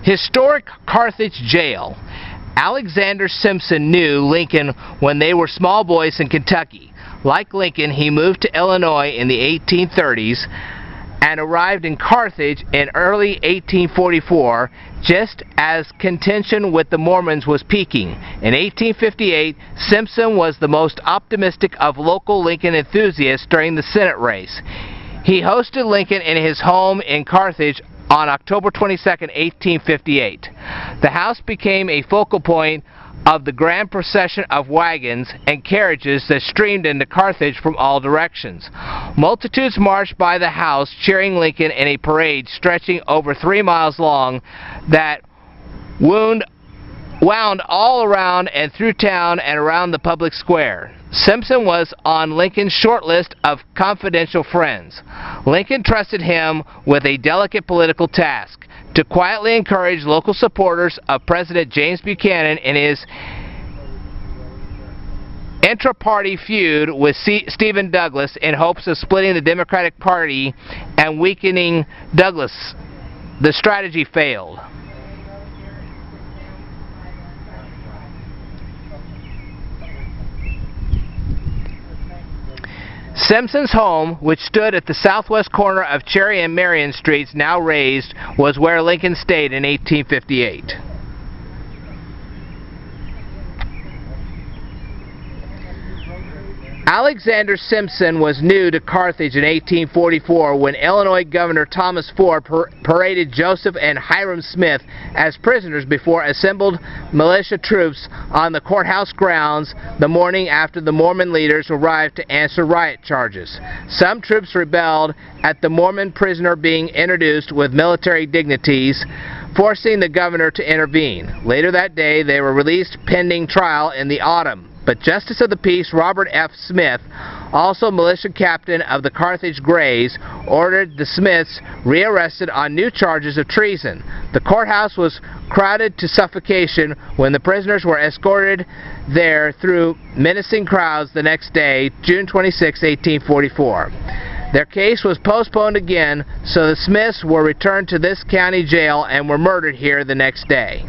Historic Carthage Jail. Alexander Simpson knew Lincoln when they were small boys in Kentucky. Like Lincoln, he moved to Illinois in the 1830s and arrived in Carthage in early 1844, just as contention with the Mormons was peaking. In 1858, Simpson was the most optimistic of local Lincoln enthusiasts during the Senate race. He hosted Lincoln in his home in Carthage on October 22, 1858. The house became a focal point of the grand procession of wagons and carriages that streamed into Carthage from all directions. Multitudes marched by the house cheering Lincoln in a parade stretching over 3 miles long that wound all around and through town and around the public square. Simpson was on Lincoln's short list of confidential friends. Lincoln trusted him with a delicate political task: to quietly encourage local supporters of President James Buchanan in his intra-party feud with Stephen Douglas in hopes of splitting the Democratic Party and weakening Douglas. The strategy failed. Simpson's home, which stood at the southwest corner of Cherry and Marion Streets, now razed, was where Lincoln stayed in 1858. Alexander Simpson was new to Carthage in 1844 when Illinois Governor Thomas Ford paraded Joseph and Hiram Smith as prisoners before assembled militia troops on the courthouse grounds the morning after the Mormon leaders arrived to answer riot charges. Some troops rebelled at the Mormon prisoner being introduced with military dignities, forcing the governor to intervene. Later that day, they were released pending trial in the autumn. But Justice of the Peace Robert F. Smith, also militia captain of the Carthage Greys, ordered the Smiths rearrested on new charges of treason. The courthouse was crowded to suffocation when the prisoners were escorted there through menacing crowds the next day, June 26, 1844. Their case was postponed again, so the Smiths were returned to this county jail and were murdered here the next day.